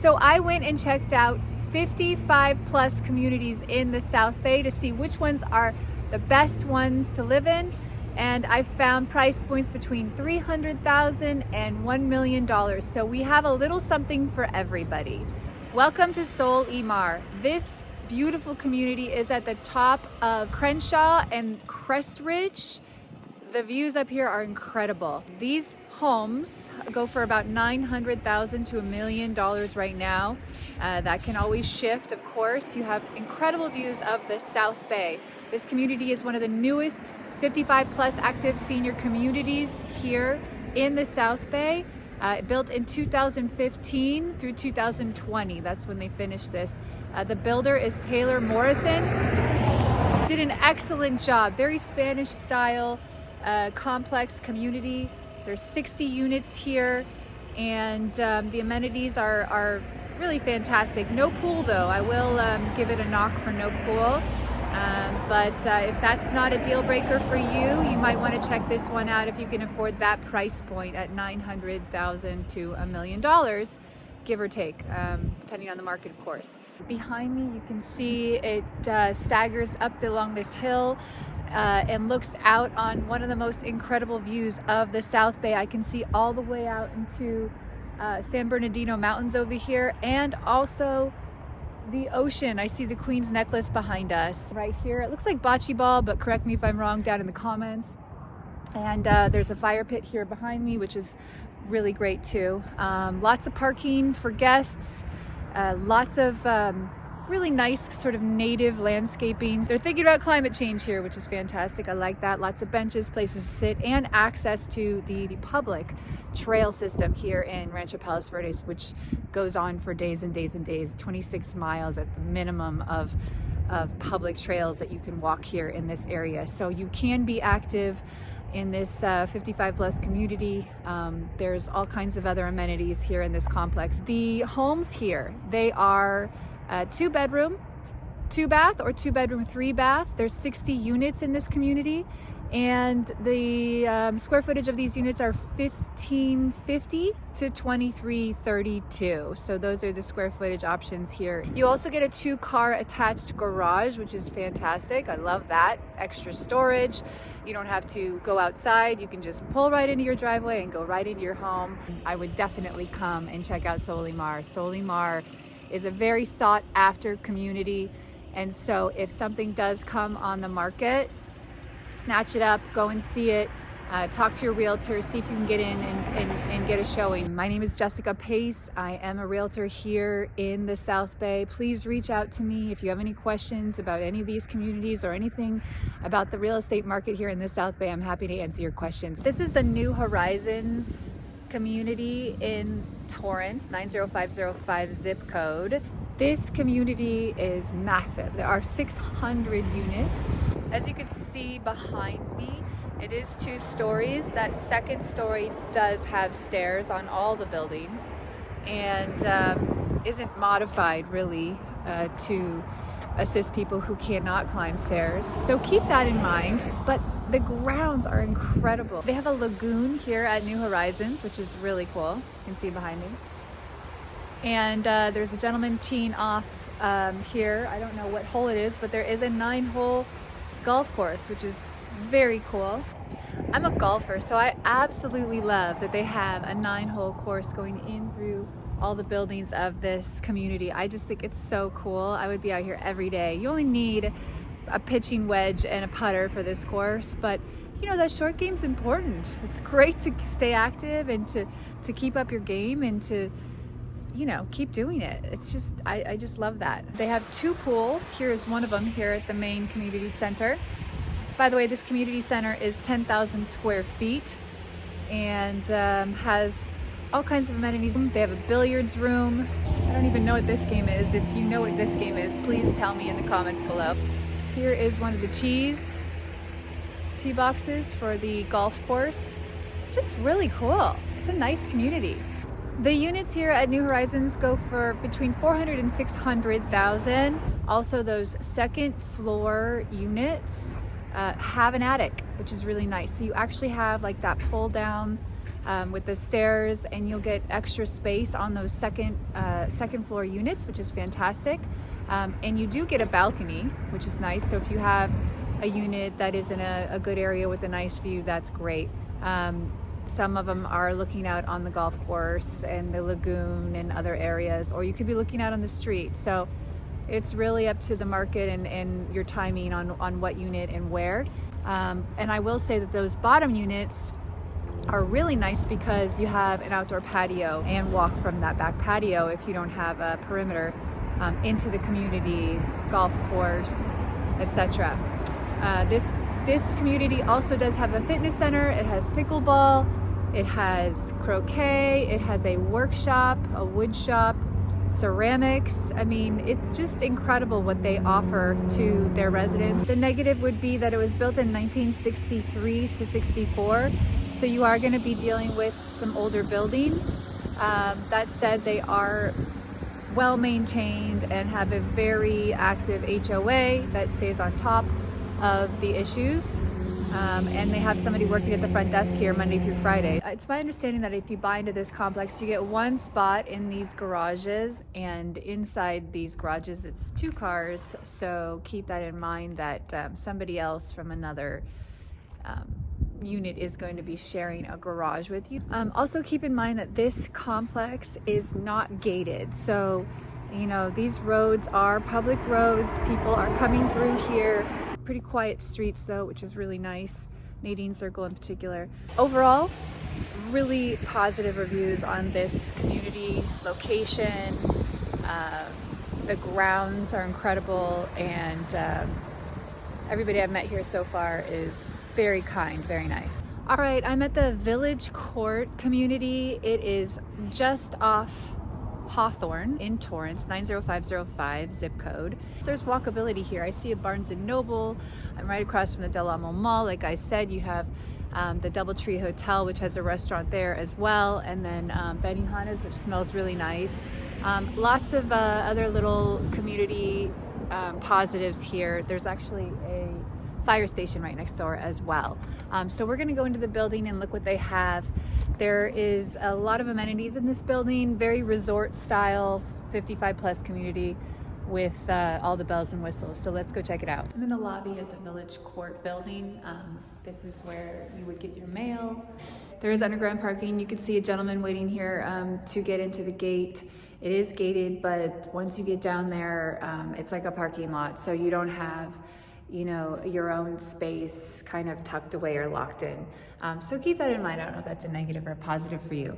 So I went and checked out 55 plus communities in the South Bay to see which ones are the best ones to live in. And I found price points between $300,000 and $1 million. So we have a little something for everybody. Welcome to Sol y Mar. This beautiful community is at the top of Crenshaw and Crest Ridge. The views up here are incredible. These homes go for about $900,000 to $1 million right now. That can always shift, of course. You have incredible views of the South Bay. This community is one of the newest 55 plus active senior communities here in the South Bay. Built in 2015 through 2020. That's when they finished this. The builder is Taylor Morrison. Did an excellent job. Very Spanish style, complex community. There's 60 units here, and the amenities are really fantastic. No pool though. I will give it a knock for no pool. But if that's not a deal breaker for you, you might want to check this one out if you can afford that price point at $900,000 to $1 million, give or take, depending on the market, of course. Behind me, you can see it staggers up along this hill and looks out on one of the most incredible views of the South Bay. I can see all the way out into San Bernardino Mountains over here, and also the ocean. I see the Queen's Necklace behind us right here. It looks like bocce ball, but correct me if I'm wrong down in the comments. And there's a fire pit here behind me, which is really great too. Lots of parking for guests, lots of really nice sort of native landscaping. They're thinking about climate change here, which is fantastic. I like that. Lots of benches, places to sit, and access to the public trail system here in Rancho Palos Verdes, which goes on for days and days and days. 26 miles at the minimum of public trails that you can walk here in this area. So you can be active in this 55 plus community. There's all kinds of other amenities here in this complex. The homes here, they are 2 bedroom, 2 bath, or 2 bedroom, 3 bath. There's 60 units in this community, and the square footage of these units are 1550 to 2332. So those are the square footage options here. You also get a 2-car attached garage, which is fantastic. I love that. Extra storage. You don't have to go outside. You can just pull right into your driveway and go right into your home. I would definitely come and check out Sol y Mar. Sol y Mar is a very sought after community, and so if something does come on the market, snatch it up, go and see it, talk to your realtor, see if you can get in and get a showing. My name is Jessica Pace. I am a realtor here in the South Bay. Please reach out to me if you have any questions about any of these communities or anything about the real estate market here in the South Bay. I'm happy to answer your questions. This is the New Horizons community in Torrance, 90505 zip code. This community is massive. There are 600 units. As you can see behind me, it is 2 stories. That second story does have stairs on all the buildings, and isn't modified really to assist people who cannot climb stairs. So keep that in mind. But the grounds are incredible. They have a lagoon here at New Horizons, which is really cool. You can see behind me. And there's a gentleman teeing off here. I don't know what hole it is, but there is a 9-hole golf course, which is very cool. I'm a golfer, so I absolutely love that they have a 9-hole course going in through all the buildings of this community. I just think it's so cool. I would be out here every day. You only need a pitching wedge and a putter for this course, but you know, that short game's important. It's great to stay active and to keep up your game and to, you know, keep doing it. It's just, I just love that. They have 2 pools. Here is one of them here at the main community center. By the way, this community center is 10,000 square feet and has all kinds of amenities. They have a billiards room. I don't even know what this game is. If you know what this game is, please tell me in the comments below. Here is one of the tee boxes for the golf course. Just really cool. It's a nice community. The units here at New Horizons go for between $400,000 and $600,000. Also, those second floor units have an attic, which is really nice. So you actually have like that pull down with the stairs, and you'll get extra space on those second floor units, which is fantastic. And you do get a balcony, which is nice. So if you have a unit that is in a good area with a nice view, that's great. Some of them are looking out on the golf course and the lagoon and other areas, or you could be looking out on the street. So it's really up to the market and your timing on what unit and where. And I will say that those bottom units are really nice because you have an outdoor patio and walk from that back patio, if you don't have a perimeter, into the community, golf course, etc. This community also does have a fitness center. It has pickleball, it has croquet, it has a workshop, a wood shop, ceramics. I mean, it's just incredible what they offer to their residents. The negative would be that it was built in 1963 to 64, so you are going to be dealing with some older buildings. That said, they are well maintained and have a very active HOA that stays on top of the issues. And they have somebody working at the front desk here Monday through Friday. It's my understanding that if you buy into this complex, you get one spot in these garages, and inside these garages it's 2 cars. So keep that in mind, that somebody else from another unit is going to be sharing a garage with you. Also keep in mind that this complex is not gated. So, you know, these roads are public roads. People are coming through here. Pretty quiet streets though, which is really nice. Nadine Circle in particular. Overall, really positive reviews on this community location. The grounds are incredible, and everybody I've met here so far is very kind, very nice. All right, I'm at the Village Court community. It is just off Hawthorne in Torrance, 90505 zip code. There's walkability here. I see a Barnes & Noble. I'm right across from the Del Amo Mall. Like I said, you have the Doubletree Hotel, which has a restaurant there as well, and then Benihana's, which smells really nice. Lots of other little community positives here. There's actually a fire station right next door as well. So we're gonna go into the building and look what they have. There is a lot of amenities in this building, very resort style, 55 plus community with all the bells and whistles. So let's go check it out. I'm in the lobby at the Village Court building. This is where you would get your mail. There is underground parking. You can see a gentleman waiting here to get into the gate. It is gated, but once you get down there, it's like a parking lot. So you don't have, you know, your own space kind of tucked away or locked in. So keep that in mind. I don't know if that's a negative or positive for you.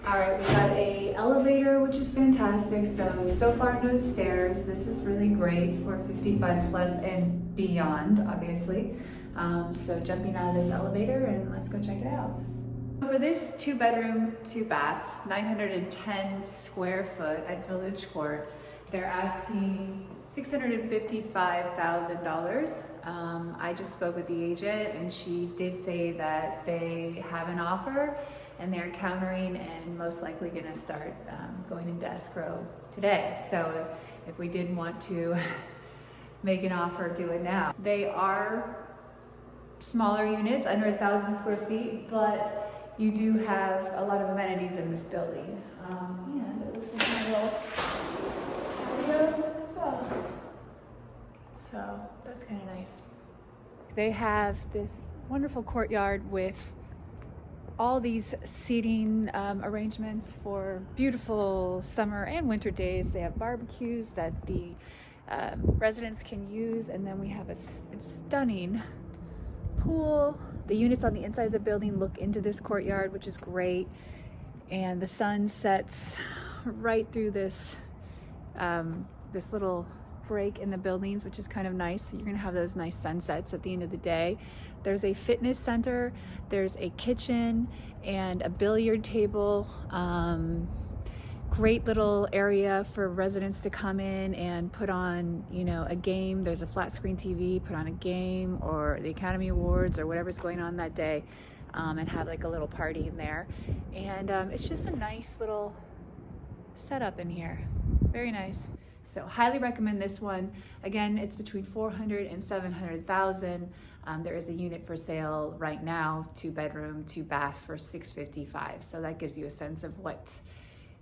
All right, we got a elevator, which is fantastic. So far no stairs. This is really great for 55 plus and beyond, obviously. So jumping out of this elevator, and let's go check it out. For this 2-bedroom, 2-bath, 910 square foot at Village Court, they're asking $655,000. I just spoke with the agent, and she did say that they have an offer and they're countering and most likely gonna start going into escrow today. So if we did want to make an offer, do it now. They are smaller units, under 1,000 square feet, but you do have a lot of amenities in this building. And it looks like a little patio as well. So that's kind of nice. They have this wonderful courtyard with all these seating arrangements for beautiful summer and winter days. They have barbecues that the residents can use, and then we have a stunning pool. The units on the inside of the building look into this courtyard, which is great, and the sun sets right through this this little break in the buildings, which is kind of nice. So you're gonna have those nice sunsets at the end of the day. There's a fitness center, there's a kitchen and a billiard table. Great little area for residents to come in and put on, you know, a game. There's a flat screen TV, put on a game or the Academy Awards or whatever's going on that day, and have like a little party in there. And it's just a nice little setup in here. Very nice. So highly recommend this one. Again, it's between 400 and 700,000. There is a unit for sale right now, 2-bedroom, 2-bath for 655. So that gives you a sense of what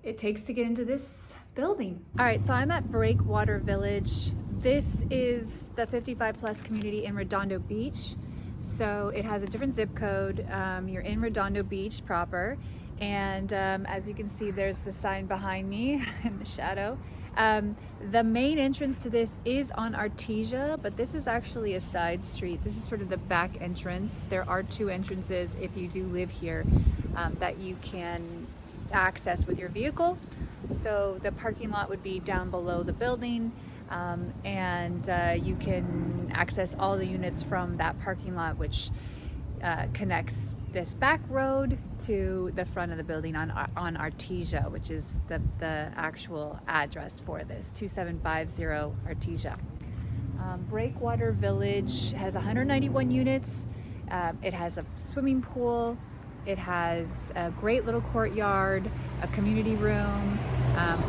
it takes to get into this building. All right, so I'm at Breakwater Village. This is the 55 plus community in Redondo Beach. So it has a different zip code. You're in Redondo Beach proper. And as you can see, there's the sign behind me in the shadow. The main entrance to this is on Artesia, but this is actually a side street. This is sort of the back entrance. There are 2 entrances if you do live here that you can access with your vehicle. So the parking lot would be down below the building, and you can access all the units from that parking lot, which connects this back road to the front of the building on Artesia, which is the actual address for this, 2750 Artesia. Breakwater Village has 191 units. It has a swimming pool. It has a great little courtyard, a community room,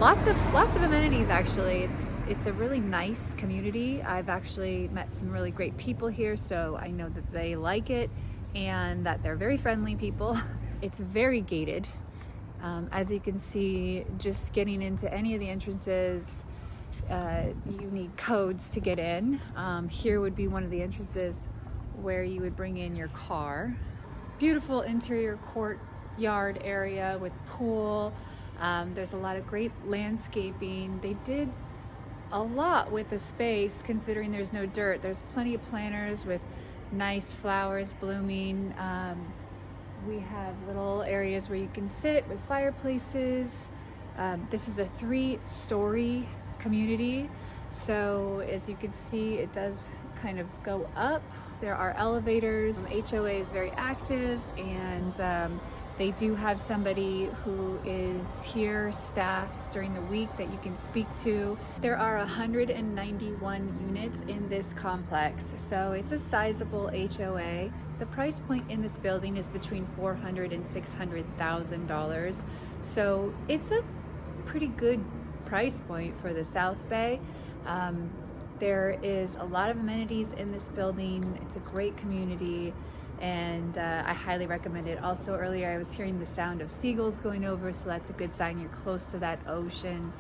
lots of amenities actually. It's a really nice community. I've actually met some really great people here, so I know that they like it and that they're very friendly people. It's very gated. As you can see, just getting into any of the entrances, you need codes to get in. Here would be one of the entrances where you would bring in your car. Beautiful interior courtyard area with pool. There's a lot of great landscaping. They did a lot with the space considering there's no dirt. There's plenty of planters with nice flowers blooming. We have little areas where you can sit with fireplaces. This is a 3-story community. So as you can see, it does kind of go up. There are elevators. HOA is very active, and they do have somebody who is here staffed during the week that you can speak to. There are 191 units in this complex, so it's a sizable HOA. The price point in this building is between $400,000 and $600,000, so it's a pretty good price point for the South Bay. There is a lot of amenities in this building. It's a great community, and I highly recommend it. Also earlier I was hearing the sound of seagulls going over, so that's a good sign you're close to that ocean.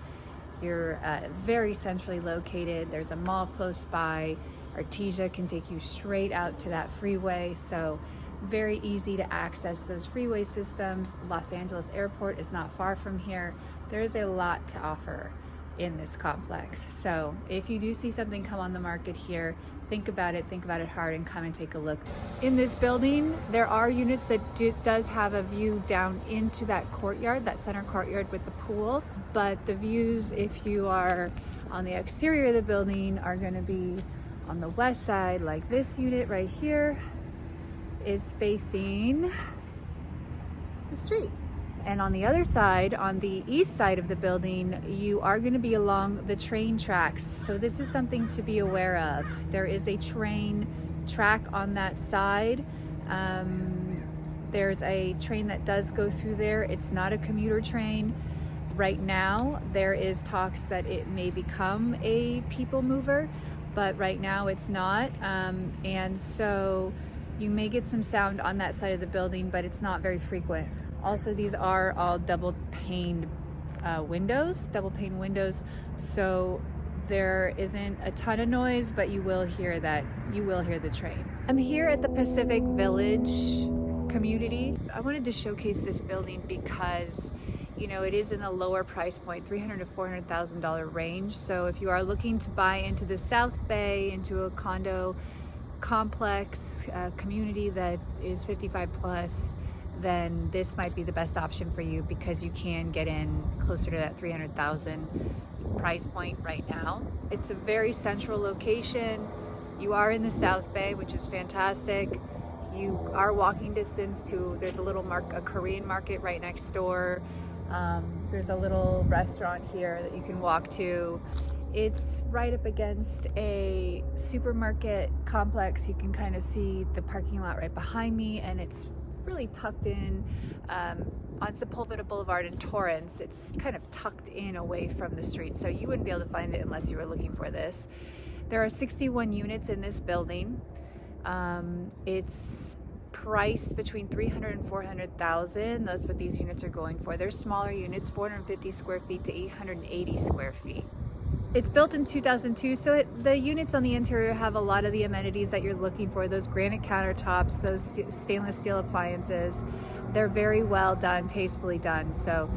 You're very centrally located. There's a mall close by. Artesia can take you straight out to that freeway, so very easy to access those freeway systems. Los Angeles Airport is not far from here. There is a lot to offer in this complex. So if you do see something come on the market here, think about it hard, and come and take a look. In this building, there are units that does have a view down into that courtyard, that center courtyard with the pool, but the views, if you are on the exterior of the building, are going to be on the west side. Like this unit right here is facing the street. And on the other side, on the east side of the building, you are going to be along the train tracks. So this is something to be aware of. There is a train track on that side. There's a train that does go through there. It's not a commuter train. Right now, there is talks that it may become a people mover, but right now it's not. And so you may get some sound on that side of the building, but it's not very frequent. Also, these are all double pane windows, so there isn't a ton of noise, but you will hear the train. I'm here at the Pacific Village community. I wanted to showcase this building because, you know, it is in the lower price point, $300,000 to $400,000 range. So if you are looking to buy into the South Bay, into a condo complex community that is 55 plus, then this might be the best option for you, because you can get in closer to that 300,000 price point right now. It's a very central location. You are in the South Bay, which is fantastic. You are walking distance to, there's a Korean market right next door. There's a little restaurant here that you can walk to. It's right up against a supermarket complex. You can kind of see the parking lot right behind me, and it's really tucked in on Sepulveda Boulevard in Torrance. It's kind of tucked in away from the street, so you wouldn't be able to find it unless you were looking for this. There are 61 units in this building. It's priced between 300 and 400,000. That's what these units are going for. They're smaller units, 450 square feet to 880 square feet. It's built in 2002, so the units on the interior have a lot of the amenities that you're looking for. Those granite countertops, those stainless steel appliances. They're very well done, tastefully done. So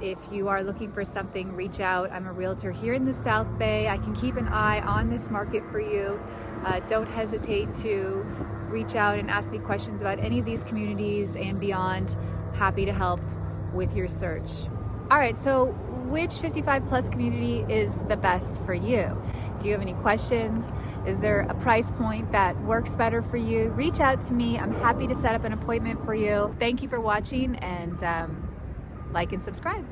if you are looking for something, reach out. I'm a realtor here in the South Bay. I can keep an eye on this market for you. Don't hesitate to reach out and ask me questions about any of these communities and beyond. Happy to help with your search. All right, so which 55 plus community is the best for you? Do you have any questions? Is there a price point that works better for you? Reach out to me. I'm happy to set up an appointment for you. Thank you for watching, and like and subscribe.